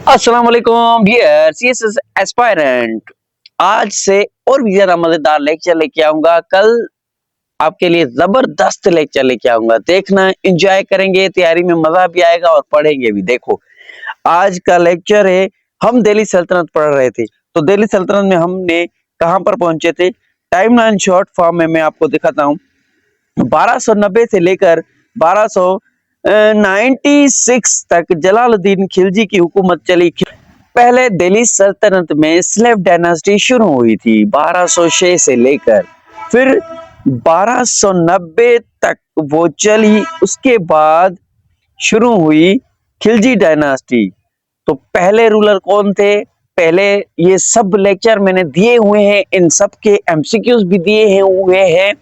अस्सलाम वालेकुम dear CSS aspirant. आज से और भी ज्यादा मजेदार लेक्चर लेके आऊंगा। कल आपके लिए जबरदस्त लेक्चर लेके आऊंगा। देखना, एंजॉय करेंगे, तैयारी में मजा भी आएगा और पढ़ेंगे भी। देखो, आज का लेक्चर है, हम दिल्ली सल्तनत पढ़ रहे थे। तो दिल्ली सल्तनत में हमने कहां पर पहुंचे थे? टाइमलाइन शॉर्ट फॉर्म में मैं आपको दिखाता हूं। 1290 से लेकर 1296 तक जलालुद्दीन खिलजी की हुकूमत चली। पहले दिल्ली सल्तनत में स्लेव डायनास्टी शुरू हुई थी 1206 से लेकर, फिर 1290 तक वो चली। उसके बाद शुरू हुई खिलजी डायनास्टी। तो पहले रूलर कौन थे? पहले ये सब लेक्चर मैंने दिए हुए हैं, इन सब के एमसीक्यूज भी दिए हुए हैं,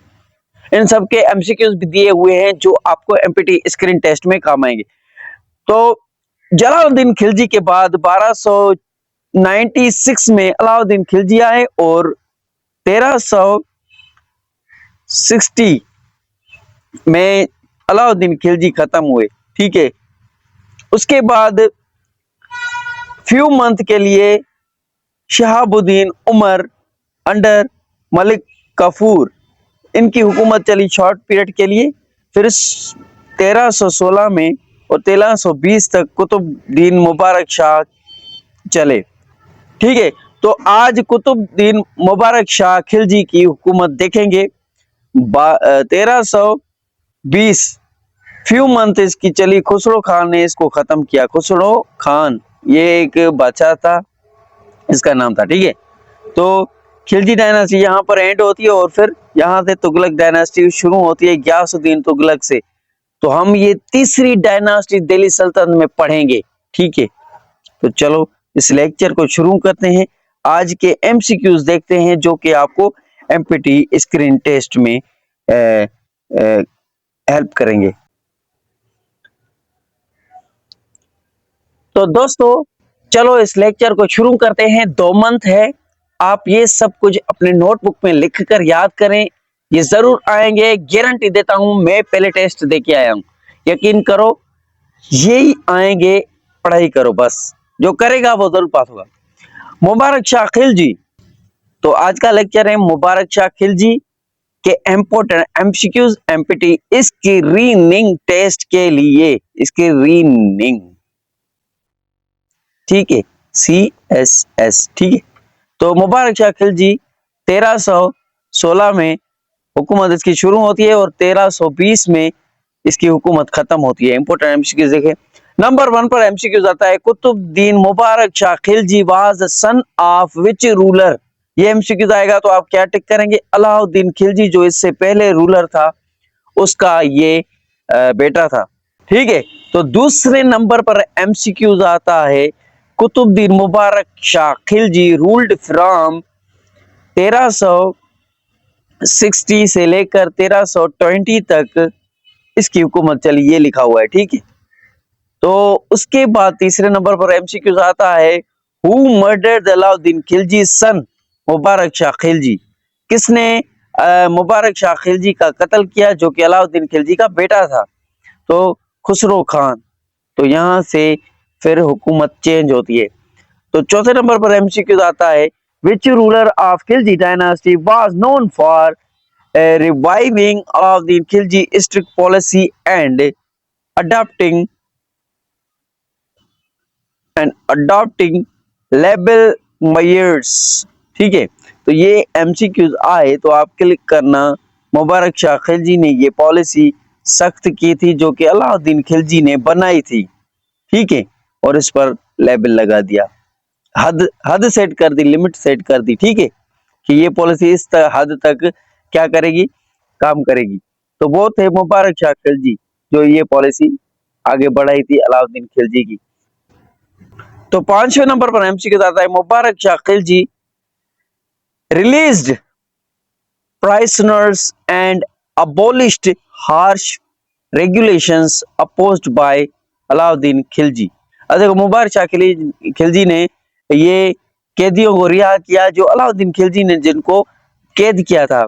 इन सब के एमसीक्यूज भी दिए हुए हैं जो आपको एमपीटी स्क्रीन टेस्ट में काम आएंगे। तो जलालुद्दीन खिलजी के बाद 1296 में अलाउद्दीन खिलजी आए और 1360 में अलाउद्दीन खिलजी खत्म हुए। ठीक है, उसके बाद फ्यू मंथ के लिए शहाबुद्दीन उमर अंडर मलिक कफूर, इनकी हुकूमत चली शॉर्ट पीरियड के लिए। फिर 1316 में और 1320 तक कुतुबुद्दीन मुबारक शाह चले। ठीक है, तो आज कुतुबुद्दीन मुबारक शाह खिलजी की हुकूमत देखेंगे। 1320 फ्यू मंथ इसकी चली। खुसरो खान ने इसको खत्म किया। खुसरो खान ये एक बादशाह था, इसका नाम था। ठीक है, तो खिलजी डायनास्टी यहाँ पर एंड होती है और फिर यहाँ से तुगलक डायनास्टी शुरू होती है गयासुद्दीन तुगलक से। तो हम ये तीसरी डायनास्टी दिल्ली सल्तनत में पढ़ेंगे। ठीक है, तो चलो इस लेक्चर को शुरू करते हैं। आज के एमसीक्यूज देखते हैं जो कि आपको एमपीटी स्क्रीन टेस्ट में हेल्प करेंगे। तो दोस्तों चलो इस लेक्चर को शुरू करते हैं। 2 मंथ है, आप ये सब कुछ अपने नोटबुक में लिख कर याद करें, ये जरूर आएंगे, गारंटी देता हूं। मैं पहले टेस्ट दे के आया हूं, यकीन करो यही आएंगे। पढ़ाई करो, बस जो करेगा वो जरूर पास होगा। मुबारक शाह खिलजी, तो आज का लेक्चर है मुबारक शाह खिलजी के इम्पोर्टेंट एमसीक्यूज एमपीटी इसकी रीनिंग टेस्ट के लिए, इसकी रीनिंग। ठीक है, CSS। ठीक है, तो मुबारक शाह खिलजी 1316 में हुकूमत इसकी शुरू होती है और 1320 में इसकी हुकूमत खत्म होती है। इंपोर्टेंट एमसीक्यूज देखें। नंबर 1 पर एमसीक्यूज आता है, Qutubuddin Mubarak Shah Khilji was the son of which ruler. ये एमसीक्यूज आएगा तो आप क्या टिक करेंगे? अलाउद्दीन खिलजी जो इससे पहले रूलर था उसका ये बेटा था। ठीक है, तो दूसरे नंबर पर एमसीक्यूज आता है, कुतुबुद्दीन मुबारक शाह खिलजी रूल्ड फ्रॉम 1360 से लेकर 1320 तक इसकी हुकूमत चली। ये लिखा हुआ है। ठीक है, तो उसके बाद तीसरे नंबर पर एमसीक्यूज आता है, हु मर्डर्ड अलाउद्दीन खिलजी सन मुबारक शाह खिलजी। किसने मुबारक शाह खिलजी का कत्ल किया जो कि अलाउद्दीन खिलजी का बेटा था? तो खुसरो खान। तो यहां से फिर हुकूमत चेंज होती है। तो चौथे नंबर पर एमसीक्यू आता है, which ruler of Khilji dynasty was known for reviving Alauddin Khilji strict policy and adopting label measures. ठीक है, तो ये एमसीक्यूज आए तो आप क्लिक करना। मुबारक शाह खिलजी ने ये पॉलिसी सख्त की थी जो कि अलाउद्दीन खिलजी ने बनाई थी। ठीक है, और इस पर लेबल लगा दिया, हद सेट कर दी, लिमिट सेट कर दी। ठीक है, कि ये पॉलिसी इस हद तक क्या करेगी, काम करेगी। तो वो थे मुबारक शाह खिलजी जो ये पॉलिसी आगे बढ़ाई थी अलाउद्दीन खिलजी की। तो 5वें नंबर पर एमसीक्यू आता है, Mubarak Shah Khilji released prisoners and abolished harsh regulations opposed by Alauddin Khilji. देखो, मुबारक शाह खिलजी ने ये कैदियों को रिहा किया जो अलाउद्दीन खिलजी ने जिनको कैद किया था,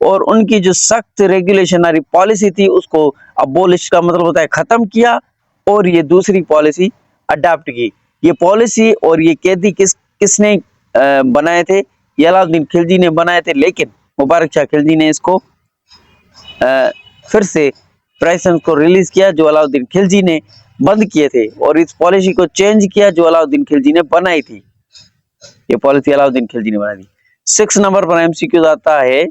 और उनकी जो सख्त रेगुलेशनरी पॉलिसी थी उसको अबोलिश का मतलब होता है खत्म किया, और ये दूसरी पॉलिसी अडॉप्ट की। ये पॉलिसी और ये कैदी किसने बनाए थे? ये अलाउद्दीन खिलजी ने बनाए थे, लेकिन मुबारक शाह खिलजी ने इसको फिर से प्राइसन को रिलीज किया जो अलाउद्दीन खिलजी ने बंद किए थे, और इस पॉलिसी को चेंज किया जो अलाउद्दीन खिलजी ने बनाई थी। ये पॉलिसी अलाउद्दीन खिलजी ने बनाई थी। 6 नंबर पर एमसीक्यू आता है,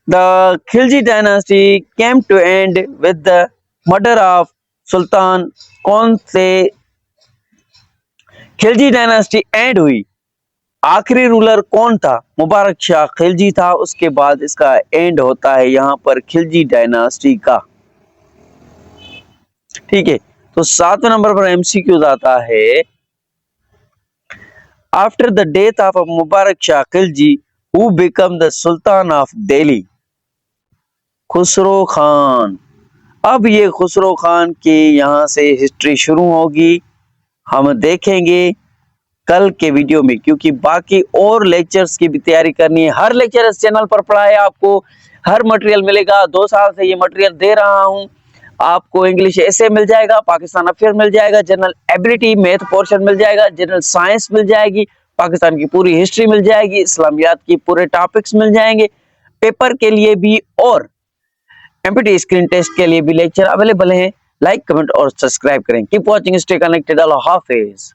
the Khilji dynasty came to end with the murder of sultan. कौन से खिलजी डायनास्टी एंड हुई? आखिरी रूलर कौन था? मुबारक शाह खिलजी था। उसके बाद इसका एंड होता है यहाँ पर खिलजी डायनास्टी का। ठीक है, तो 7वें नंबर पर एमसीक्यू आता है, after the death of Mubarak Shah Khilji who become the sultan of Delhi? Khusro Khan. अब ये खुसरो खान की यहाँ से हिस्ट्री शुरू होगी, हम देखेंगे कल के वीडियो में, क्योंकि बाकी और लेक्चर्स की भी तैयारी करनी है। हर लेक्चर इस चैनल पर पढ़ा है, आपको हर मटेरियल मिलेगा। 2 साल से ये मटेरियल दे रहा हूं। आपको इंग्लिश ऐसे मिल जाएगा, पाकिस्तान अफेयर मिल जाएगा, जनरल एबिलिटी मैथ पोर्शन मिल जाएगा, जनरल साइंस मिल जाएगी, पाकिस्तान की पूरी हिस्ट्री मिल जाएगी, इस्लामियात की पूरे टॉपिक्स मिल जाएंगे। पेपर के लिए भी और एमपीटी स्क्रीन टेस्ट के लिए भी लेक्चर अवेलेबल है। लाइक, कमेंट और सब्सक्राइब करें। Keep watching, stay connected. Allah हाफिज।